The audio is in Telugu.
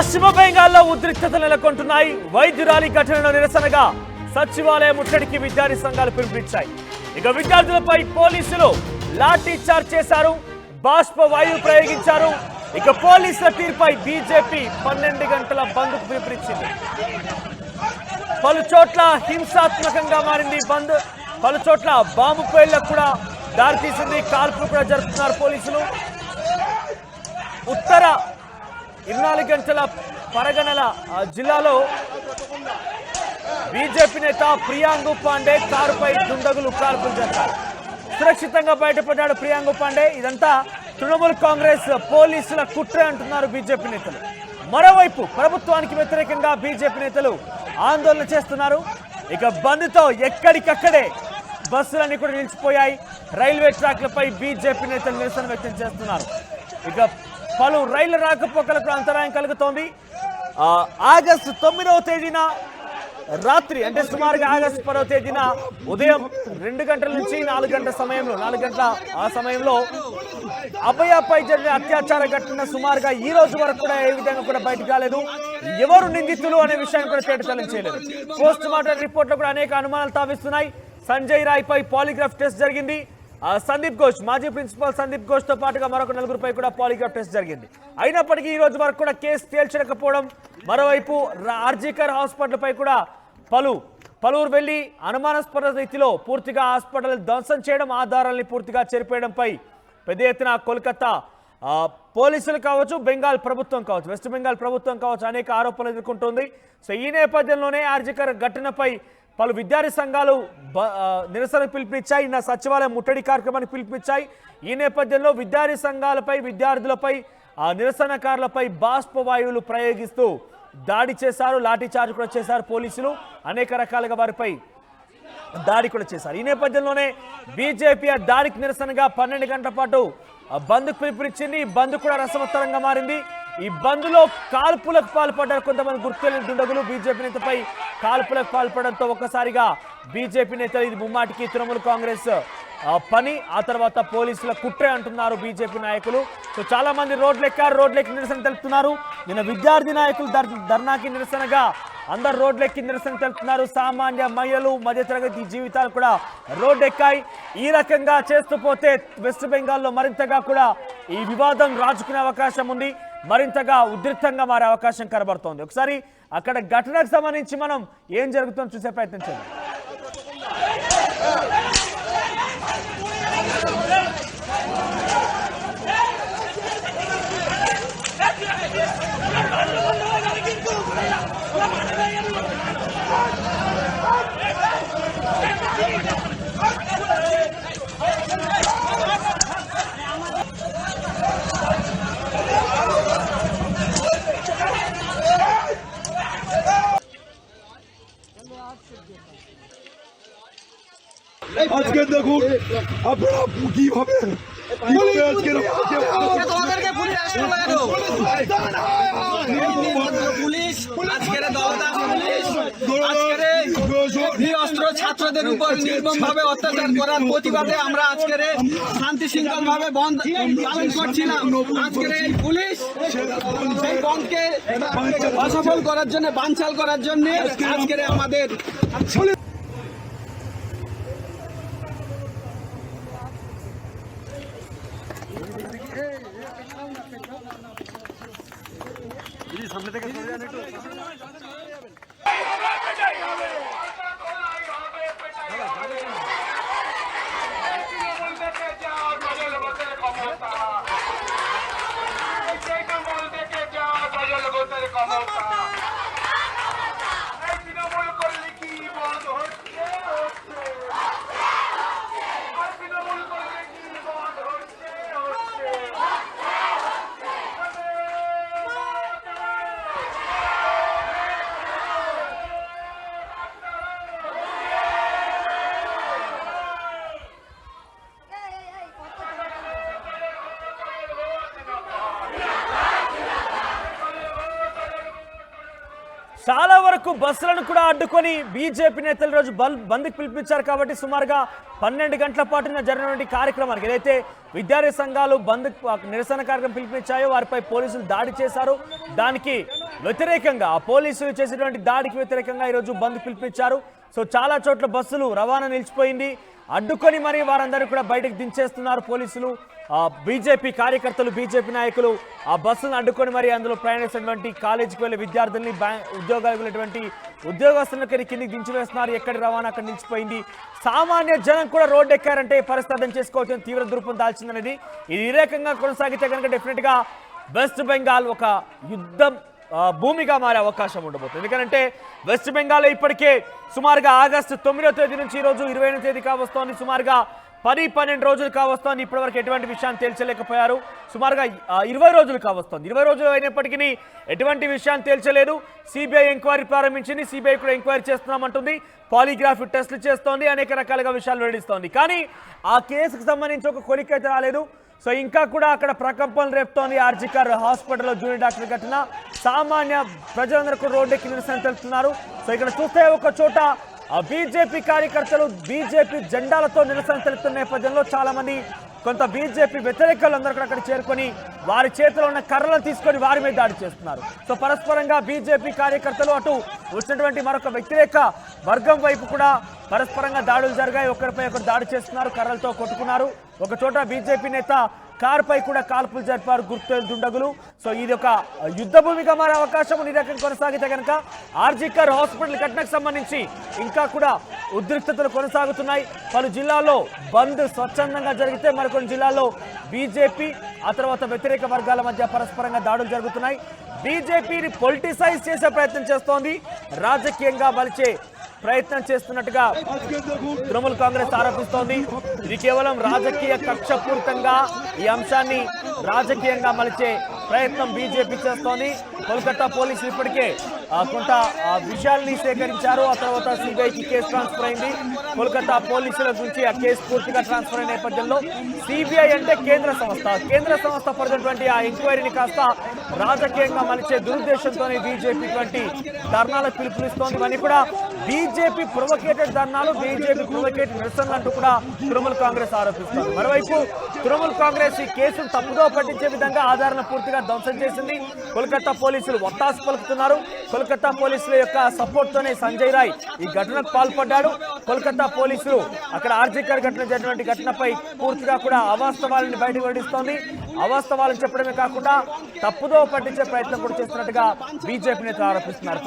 పశ్చిమ బెంగాల్లో ఉద్రిక్తతలు నెలకొంటున్నాయి. వైద్యురాలి ఘటనలో నిరసనగా సచివాలయ ముట్టడికి విద్యార్థి సంఘాలు పిలుపునిచ్చాయి. ఇక విద్యార్థులపై పోలీసులు లాఠీ చార్జ్ చేశారు, బాష్ప వాయువు ప్రయోగించారు. ఇక పోలీసుల తీరుపై బీజేపీ 12 గంటల బంద్కు పిలుపునిచ్చింది. పలు చోట్ల హింసాత్మకంగా మారింది బంద్. పలు చోట్ల బాంబు పేలులకు కూడా దారితీసింది. కాల్పులు కూడా జరుపుతున్నారు పోలీసులు. ఉత్తర 24 గంటల పరగణల జిల్లాలో బీజేపీ నేత ప్రియాంగు పాండే కారుపై దుండగులు కాల్పులు జరిపారు. సురక్షితంగా బయటపడ్డాడు ప్రియాంగు పాండే. ఇదంతా తృణమూల్ కాంగ్రెస్ పోలీసుల కుట్ర అంటున్నారు బీజేపీ నేతలు. మరోవైపు ప్రభుత్వానికి వ్యతిరేకంగా బీజేపీ నేతలు ఆందోళన చేస్తున్నారు. ఇక బంద్తో ఎక్కడికక్కడే బస్సులన్నీ కూడా నిలిచిపోయాయి. రైల్వే ట్రాక్లపై బీజేపీ నేతలు నిరసన వ్యక్తం చేస్తున్నారు. ఇక పలు రైళ్ల రాకపోకలకు అంతరాయం కలుగుతోంది. ఆగస్టు 9వ తేదీన రాత్రి అంటే సుమారుగా ఆగస్టు 10వ తేదీన ఉదయం 2 గంటల నుంచి 4 గంటల సమయంలో 4 గంటల ఆ సమయంలో అభయపై జరిగిన అత్యాచార ఘటన సుమారుగా ఈ రోజు వరకు కూడా ఏ విధంగా కూడా బయటకు రాలేదు. ఎవరు నిందితులు అనే విషయాన్ని కూడా తేటతెల్లం చేయలేదు. పోస్ట్ మార్టం రిపోర్ట్లో కూడా అనేక అనుమానాలు తావిస్తున్నాయి. సంజయ్ రాయ్ పై పాలిగ్రాఫ్ టెస్ట్ జరిగింది. సందీప్ ఘోష్, మాజీ ప్రిన్సిపల్ సందీప్ ఘోష్ తో పాటుగా మరొక 4గురిపై కూడా పాలిగ్రాఫ్ టెస్ట్ జరిగింది. అయినప్పటికీ ఈ రోజు వరకు కూడా కేసు తేల్చకపోవడం. మరోవైపు ఆర్జీకర్ హాస్పిటల్ పై కూడా పలువురు వెళ్లి అనుమానాస్పద రీతిలో పూర్తిగా హాస్పిటల్ ధ్వంసం చేయడం, ఆధారాలని పూర్తిగా చెరిపేయడంపై పెద్ద ఎత్తున కోల్కతా పోలీసులు కావచ్చు, బెంగాల్ ప్రభుత్వం కావచ్చు, వెస్ట్ బెంగాల్ ప్రభుత్వం కావచ్చు అనేక ఆరోపణలు ఎదుర్కొంటోంది. సో ఈ నేపథ్యంలోనే ఆర్జీకర్ ఘటనపై పలు విద్యార్థి సంఘాలు నిరసనకు పిలుపునిచ్చాయి. నిన్న సచివాలయం ముట్టడి కార్యక్రమానికి పిలుపునిచ్చాయి. ఈ నేపథ్యంలో విద్యార్థి సంఘాలపై, విద్యార్థులపై, నిరసనకారులపై బాష్ప వాయువులు ప్రయోగిస్తూ దాడి చేశారు. లాఠీ చార్జ్ కూడా చేశారు పోలీసులు. అనేక రకాలుగా వారిపై దాడి కూడా చేశారు. ఈ నేపథ్యంలోనే బీజేపీ ఆ దాడికి నిరసనగా 12 గంటల పాటు బంద్కు పిలుపునిచ్చింది. ఈ బంద్ కూడా రసవత్తరంగా మారింది. ఈ బంద్లో కాల్పులకు పాల్పడ్డారు కొంతమంది గుర్తులేని దుండగులు. బీజేపీ నేతపై కాల్పులకు పాల్పడడంతో ఒక్కసారిగా బీజేపీ నేతలు ఇది ముమ్మాటికి తృణమూల్ కాంగ్రెస్ పని, ఆ తర్వాత పోలీసుల కుట్రే అంటున్నారు బీజేపీ నాయకులు. సో చాలా మంది రోడ్లెక్కి నిరసన తెలుపుతున్నారు. నిన్న విద్యార్థి నాయకులు ధర్నాకి నిరసనగా అందరు రోడ్లెక్కి నిరసన తెలుపుతున్నారు. సామాన్య మహిళలు, మధ్యతరగతి జీవితాలు కూడా రోడ్డెక్కాయి. ఈ రకంగా చేస్తూ పోతే వెస్ట్ బెంగాల్లో మరింతగా కూడా ఈ వివాదం రాజుకునే అవకాశం ఉంది. మరింతగా ఉధృతంగా మారే అవకాశం కనబడుతోంది. ఒకసారి అక్కడ ఘటనకు సంబంధించి మనం ఏం జరుగుతుందో చూసే ప్రయత్నం చేద్దాం. আজকে দেখুন আপনারা কিভাবে ছাত্রদের উপর নির্মমভাবে অত্যাচার করার প্রতিবাদে আমরা আজকের শান্তি শৃঙ্খল ভাবে বন্ধ পালন করছিলাম। আজকের এই পুলিশ সেই বন্ধকে অসফল করার জন্য, বানচাল করার জন্য আজকের আমাদের সামনে থেকে সরে যান একটু। చాలా వరకు బస్సులను కూడా అడ్డుకొని బీజేపీ నేతలు రోజు బంద్కి పిలిపించారు కాబట్టి సుమారుగా 12 గంటల పాటు జరిగినటువంటి కార్యక్రమానికి ఏదైతే విద్యార్థి సంఘాలు బంద్ నిరసన కార్యక్రమం పిలిపించాయో వారిపై పోలీసులు దాడి చేశారు. దానికి వ్యతిరేకంగా ఆ పోలీసులు చేసినటువంటి దాడికి వ్యతిరేకంగా ఈరోజు బంద్ పిలిపించారు. సో చాలా చోట్ల బస్సులు రవాణా నిలిచిపోయింది. అడ్డుకొని మరి వారందరూ కూడా బయటకు దించేస్తున్నారు పోలీసులు. బీజేపీ కార్యకర్తలు బీజేపీ నాయకులు ఆ బస్సులను అడ్డుకొని మరి అందులో ప్రయాణిస్తున్నటువంటి కాలేజీకి వెళ్ళే విద్యార్థుల్ని ఉద్యోగాలకు వెళ్ళేటువంటి ఉద్యోగస్తులను కిందికి దించివేస్తున్నారు. ఎక్కడి రవాణా అక్కడ నిలిచిపోయింది. సామాన్య జనం కూడా రోడ్డు ఎక్కారంటే పరిస్థితి అర్థం చేసుకోవచ్చు. తీవ్ర రూపం దాల్చిందనేది ఇది ఈ రకంగా కొనసాగితే కనుక డెఫినెట్గా వెస్ట్ బెంగాల్ ఒక యుద్ధం భూమిగా మారే అవకాశం ఉండబోతుంది. ఎందుకంటే వెస్ట్ బెంగాల్ ఇప్పటికే సుమారుగా ఆగస్టు 9వ తేదీ నుంచి ఈరోజు 28వ తేదీ కావస్తోంది. సుమారుగా 10-12 రోజులు కావస్తోంది. ఇప్పటివరకు ఎటువంటి విషయాన్ని తేల్చలేకపోయారు. సుమారుగా 20 రోజులు కావస్తోంది. 20 రోజులు అయినప్పటికీ ఎటువంటి విషయాన్ని తేల్చలేదు. సిబిఐ ఎంక్వైరీ ప్రారంభించింది. సిబిఐ కూడా ఎంక్వైరీ చేస్తున్నామంటుంది. పాలిగ్రాఫ్ టెస్టులు చేస్తోంది. అనేక రకాలుగా విషయాలు వెల్లడిస్తోంది. కానీ ఆ కేసుకు సంబంధించి ఒక కొలికైతే రాలేదు. సో ఇంకా కూడా అక్కడ ప్రకంపనలు రేపుతోంది. ఆర్జికర్ హాస్పిటల్లో జూనియర్ డాక్టర్ ఘటన సామాన్య ప్రజలందరూ రోడ్డెక్కి నిరసన తెలుపుతున్నారు. సో ఇక్కడ చూస్తే ఒక చోట బీజేపీ కార్యకర్తలు బీజేపీ జెండాలతో నిరసన తెలుపుతున్న నేపథ్యంలో చాలా మంది కొంత బీజేపీ వ్యతిరేకులందరూ కూడా అక్కడ చేరుకొని వారి చేతిలో ఉన్న కర్రలను తీసుకొని వారి మీద దాడి చేస్తున్నారు. సో పరస్పరంగా బీజేపీ కార్యకర్తలు అటు వచ్చినటువంటి మరొక వ్యతిరేక వర్గం వైపు కూడా పరస్పరంగా దాడులు జరిగాయి. ఒకరిపై ఒకరు దాడి చేస్తున్నారు, కర్రలతో కొట్టుకున్నారు. ఒక చోట బీజేపీ నేత కారుపై కూడా కాల్పులు జరిపారు గుర్తు దుండగులు. సో ఇది ఒక యుద్ధ భూమిగా మారే అవకాశం ఈ రకం కొనసాగితే కనుక ఆర్జికర్ హాస్పిటల్ ఘటనకు సంబంధించి ఇంకా కూడా ఉద్రిక్తతలు కొనసాగుతున్నాయి. పలు జిల్లాల్లో బంద్ స్వచ్ఛందంగా జరిగితే మరికొన్ని జిల్లాల్లో బీజేపీ ఆ తర్వాత వ్యతిరేక వర్గాల మధ్య పరస్పరంగా దాడులు జరుగుతున్నాయి. బీజేపీని పొలిటిసైజ్ చేసే ప్రయత్నం చేస్తోంది, రాజకీయంగా మలిచే ప్రయత్నం చేస్తున్నట్టుగా తృణమూల్ కాంగ్రెస్ ఆరోపిస్తోంది. ఇది కేవలం రాజకీయ కక్షపూరితంగా ఈ అంశాన్ని రాజకీయంగా మలిచే ప్రయత్నం బీజేపీ చేస్తోంది. కోల్కతా పోలీసులు ఇప్పటికే కొంత విషయాల్ని సేకరించారు. ఆ తర్వాత సిబిఐకి కేసు ట్రాన్స్ఫర్ అయింది. కోల్కతా పోలీసుల నుంచి ఆ కేసు పూర్తిగా ట్రాన్స్ఫర్ అయిన నేపథ్యంలో సిబిఐ అంటే కేంద్ర సంస్థ పరిధినటువంటి ఆ ఎంక్వైరీని కాస్త రాజకీయంగా మలిచే దురుద్దేశంతోనే బీజేపీ ఇటువంటి ధర్నాలకు పిలుపునిస్తోంది. ఇవన్నీ కూడా బీజేపీ ప్రొవోకేటెడ్ ధర్నాలు, బీజేపీ ప్రొవోకేటెడ్ నిరసనలు అంటూ కూడా తృణమూల్ కాంగ్రెస్ ఆరోపిస్తోంది. మరోవైపు తృణమూల్ కాంగ్రెస్ ఈ కేసును తప్పుదో పట్టించే విధంగా ఆధారాలను పూర్తిగా ధ్వంసం చేసింది. కోల్కతా పోలీసులు ఒత్తాసు పలుకుతున్నారు. కోల్కతా పోలీసుల యొక్క సపోర్ట్ తోనే సంజయ్ రాయ్ ఈ ఘటనకు పాల్పడ్డాడు. కోల్కతా పోలీసులు అక్కడ ఆర్జికర్ ఘటన జరిగినటువంటి ఘటనపై పూర్తిగా కూడా అవాస్తవాలను బయటకు వెల్లడిస్తోంది. అవాస్తవాలను చెప్పడమే కాకుండా తప్పుదో పట్టించే ప్రయత్నం కూడా చేస్తున్నట్టుగా బీజేపీ నేతలు ఆరోపిస్తున్నారు.